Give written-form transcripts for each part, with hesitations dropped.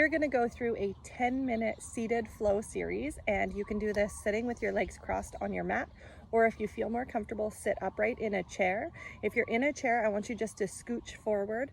are going to go through a 10-minute seated flow series, and you can do this sitting with your legs crossed on your mat, or if you feel more comfortable, sit upright in a chair. If you're in a chair, I want you just to scooch forward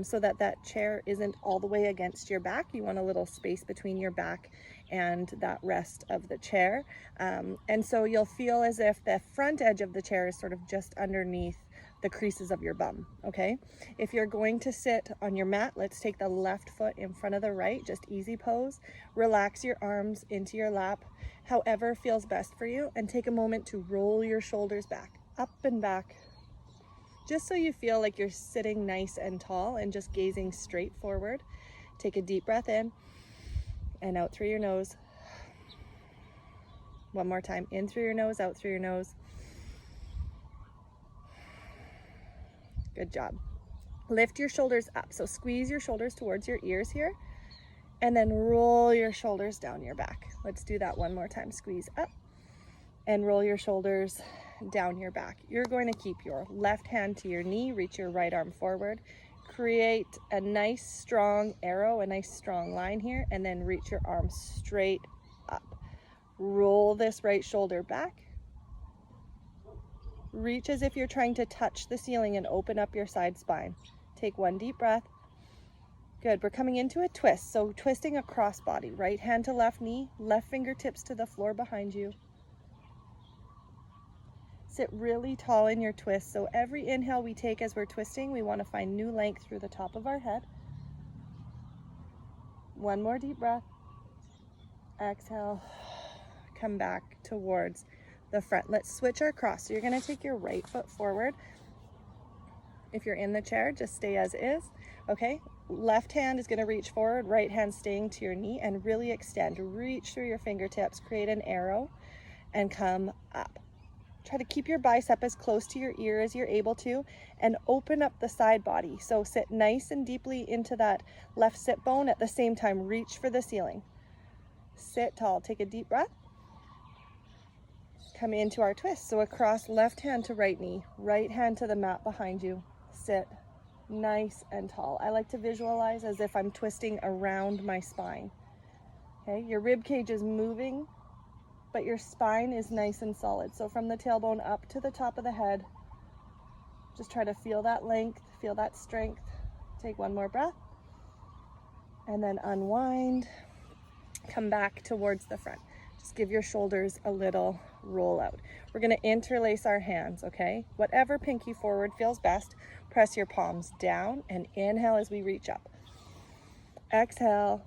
so that that chair isn't all the way against your back. You want a little space between your back and that rest of the chair. And so you'll feel as if the front edge of the chair is sort of just underneath the creases of your bum, okay? If you're going to sit on your mat, let's take the left foot in front of the right, just easy pose. Relax your arms into your lap, however feels best for you, and take a moment to roll your shoulders back, up and back, just so you feel like you're sitting nice and tall and just gazing straight forward. Take a deep breath in and out through your nose. One more time, in through your nose, out through your nose. Good job. Lift your shoulders up. So squeeze your shoulders towards your ears here, and then roll your shoulders down your back. Let's do that one more time. Squeeze up and roll your shoulders down your back. You're going to keep your left hand to your knee, reach your right arm forward, create a nice strong arrow, a nice strong line here, and then reach your arm straight up. Roll this right shoulder back. Reach as if you're trying to touch the ceiling and open up your side spine. Take one deep breath. Good. We're coming into a twist. So twisting across body. Right hand to left knee, left fingertips to the floor behind you. Sit really tall in your twist. So every inhale we take as we're twisting, we want to find new length through the top of our head. One more deep breath. Exhale. Come back towards the front. Let's switch our cross. So you're going to take your right foot forward. If you're in the chair, just stay as is. Okay, left hand is going to reach forward, right hand staying to your knee, and really extend. Reach through your fingertips, create an arrow, and come up. Try to keep your bicep as close to your ear as you're able to, and open up the side body. So sit nice and deeply into that left sit bone. At the same time, reach for the ceiling. Sit tall. Take a deep breath. Come into our twist. So across left hand to right knee, right hand to the mat behind you. Sit nice and tall. I like to visualize as if I'm twisting around my spine. Okay, your rib cage is moving, but your spine is nice and solid. So from the tailbone up to the top of the head, just try to feel that length, feel that strength. Take one more breath, and then unwind. Come back towards the front. Just give your shoulders a little roll out. We're going to interlace our hands, okay? Whatever pinky forward feels best. Press your palms down and inhale as we reach up. Exhale.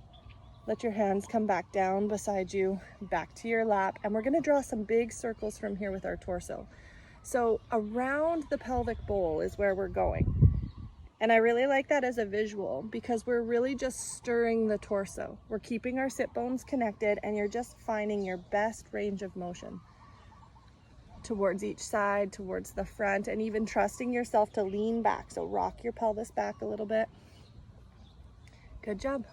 Let your hands come back down beside you, back to your lap. And we're going to draw some big circles from here with our torso. So around the pelvic bowl is where we're going. And I really like that as a visual because we're really just stirring the torso. We're keeping our sit bones connected, and you're just finding your best range of motion towards each side, towards the front, and even trusting yourself to lean back. So rock your pelvis back a little bit. Good job.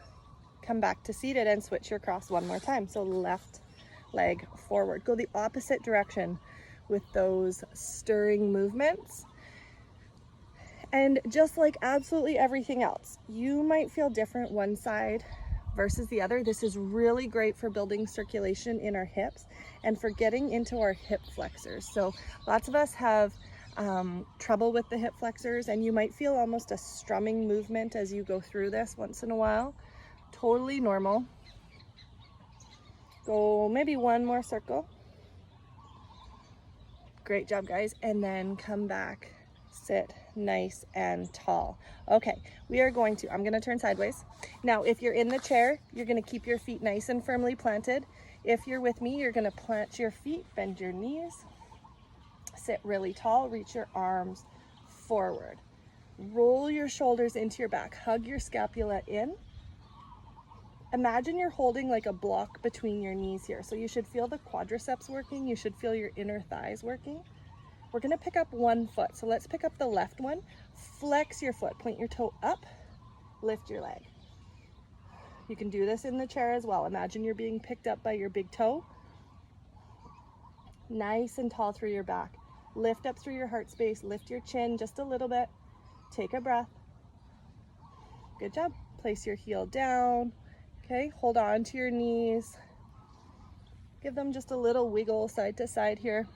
Come back to seated and switch your cross one more time. So left leg forward. Go the opposite direction with those stirring movements. And just like absolutely everything else, you might feel different one side versus the other. This is really great for building circulation in our hips and for getting into our hip flexors. So lots of us have trouble with the hip flexors, and you might feel almost a strumming movement as you go through this once in a while. Totally normal. Go maybe one more circle. Great job, guys. And then come back. Sit nice and tall. Okay, I'm going to turn sideways. Now, if you're in the chair, you're going to keep your feet nice and firmly planted. If you're with me, you're going to plant your feet, bend your knees, sit really tall, reach your arms forward. Roll your shoulders into your back, hug your scapula in. Imagine you're holding like a block between your knees here. So you should feel the quadriceps working. You should feel your inner thighs working. We're going to pick up one foot. So let's pick up the left one. Flex your foot, point your toe up, lift your leg. You can do this in the chair as well. Imagine you're being picked up by your big toe. Nice and tall through your back. Lift up through your heart space. Lift your chin just a little bit. Take a breath. Good job. Place your heel down. Okay, hold on to your knees. Give them just a little wiggle side to side here.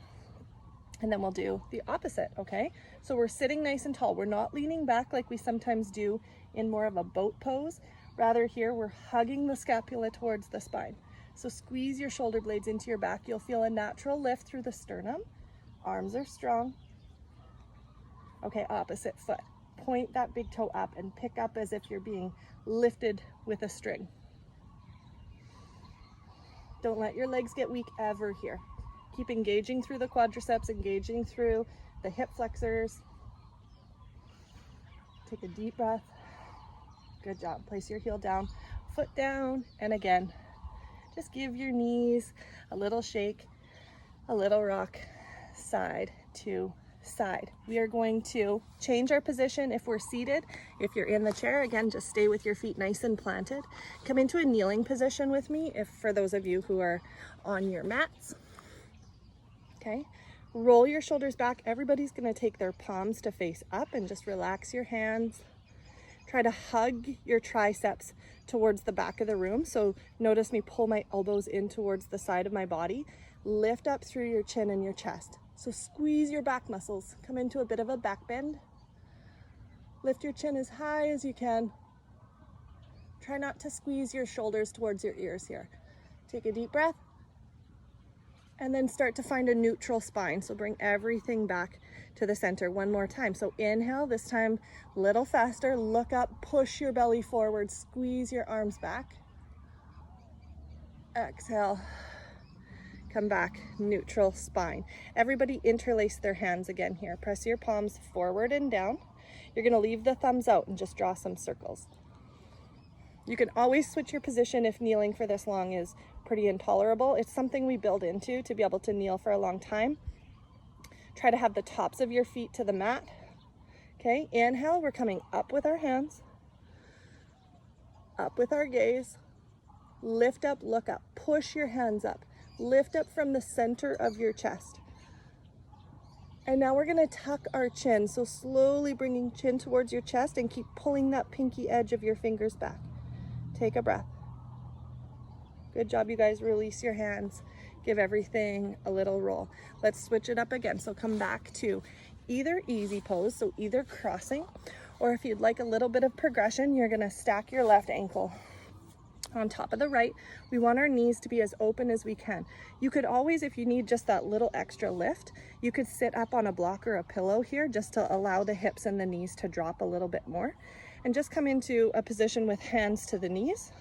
And then we'll do the opposite, okay? So we're sitting nice and tall. We're not leaning back like we sometimes do in more of a boat pose. Rather here, we're hugging the scapula towards the spine. So squeeze your shoulder blades into your back. You'll feel a natural lift through the sternum. Arms are strong. Okay, opposite foot. Point that big toe up and pick up as if you're being lifted with a string. Don't let your legs get weak ever here. Keep engaging through the quadriceps, engaging through the hip flexors. Take a deep breath. Good job. Place your heel down, foot down, and again, just give your knees a little shake, a little rock, side to side. We are going to change our position if we're seated. If you're in the chair, again, just stay with your feet nice and planted. Come into a kneeling position with me, if for those of you who are on your mats. Okay, roll your shoulders back. Everybody's going to take their palms to face up and just relax your hands. Try to hug your triceps towards the back of the room. So notice me pull my elbows in towards the side of my body. Lift up through your chin and your chest. So squeeze your back muscles. Come into a bit of a back bend. Lift your chin as high as you can. Try not to squeeze your shoulders towards your ears here. Take a deep breath. And then start to find a neutral spine. So bring everything back to the center one more time. So inhale, this time a little faster. Look up, push your belly forward, squeeze your arms back. Exhale, come back, neutral spine. Everybody interlace their hands again here. Press your palms forward and down. You're gonna leave the thumbs out and just draw some circles. You can always switch your position if kneeling for this long is pretty intolerable. It's something we build into to be able to kneel for a long time. Try to have the tops of your feet to the mat. Okay, inhale, we're coming up with our hands, up with our gaze. Lift up, look up, push your hands up. Lift up from the center of your chest. And now we're gonna tuck our chin. So slowly bringing chin towards your chest and keep pulling that pinky edge of your fingers back. Take a breath. Good job, you guys. Release your hands. Give everything a little roll. Let's switch it up again. So come back to either easy pose, so either crossing, or if you'd like a little bit of progression, you're gonna stack your left ankle on top of the right. We want our knees to be as open as we can. You could always, if you need just that little extra lift, you could sit up on a block or a pillow here just to allow the hips and the knees to drop a little bit more. And just come into a position with hands to the knees.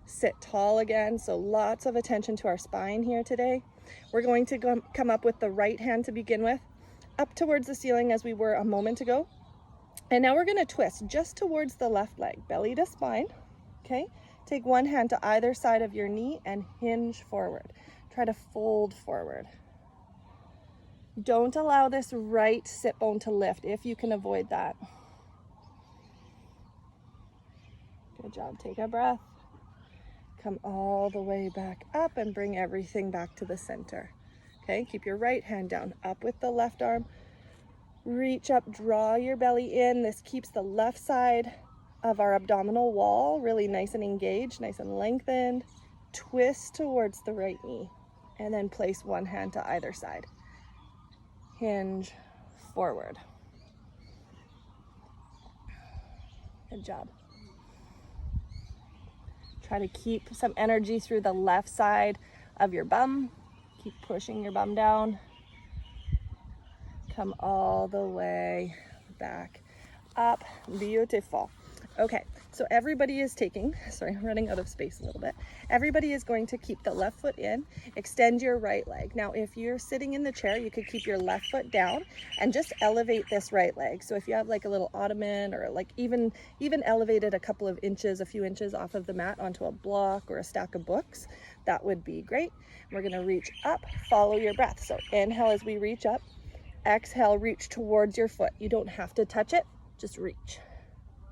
Sit tall again, so lots of attention to our spine here today. We're going to come up with the right hand to begin with, up towards the ceiling as we were a moment ago. And now we're gonna twist just towards the left leg, belly to spine, okay? Take one hand to either side of your knee and hinge forward. Try to fold forward. Don't allow this right sit bone to lift if you can avoid that. Good job, take a breath. Come all the way back up and bring everything back to the center. Okay, keep your right hand down, up with the left arm. Reach up, draw your belly in. This keeps the left side of our abdominal wall really nice and engaged, nice and lengthened. Twist towards the right knee and then place one hand to either side. Hinge forward. Good job. Try to keep some energy through the left side of your bum. Keep pushing your bum down. Come all the way back up. Beautiful. Okay, so everybody is taking, sorry, I'm running out of space a little bit. Everybody is going to keep the left foot in, extend your right leg. Now, if you're sitting in the chair, you could keep your left foot down and just elevate this right leg. So if you have like a little ottoman or like even elevate it a couple of inches, a few inches off of the mat onto a block or a stack of books, that would be great. We're gonna reach up, follow your breath. So inhale as we reach up, exhale, reach towards your foot. You don't have to touch it, just reach.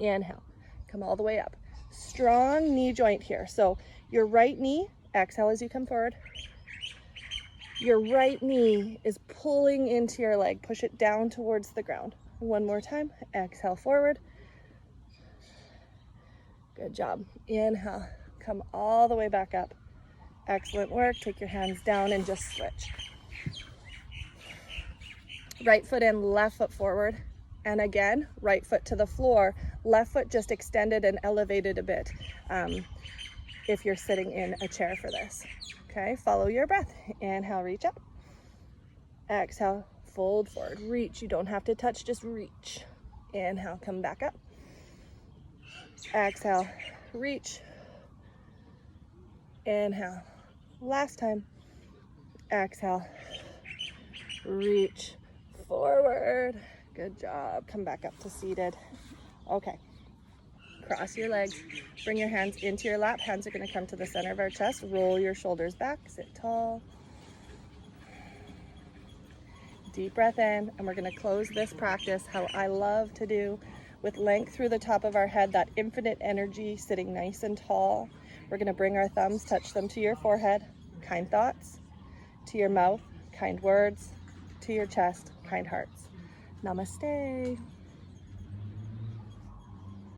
Inhale. Come all the way up. Strong knee joint here. So your right knee, exhale as you come forward. Your right knee is pulling into your leg. Push it down towards the ground. One more time. Exhale forward. Good job. Inhale. come all the way back up. Excellent work. Take your hands down and just switch. Right foot in, left foot forward. And again, right foot to the floor, left foot just extended and elevated a bit if you're sitting in a chair for this. Okay, follow your breath. Inhale, reach up. Exhale, fold forward, reach. You don't have to touch, just reach. Inhale, come back up. Exhale, reach. Inhale. Last time. Exhale, reach forward. Good job. Come back up to seated. Okay. Cross your legs. Bring your hands into your lap. Hands are going to come to the center of our chest. Roll your shoulders back. Sit tall. Deep breath in. And we're going to close this practice how I love to do, with length through the top of our head, that infinite energy, sitting nice and tall. We're going to bring our thumbs, touch them to your forehead. Kind thoughts. To your mouth, kind words. To your chest, kind hearts. Namaste.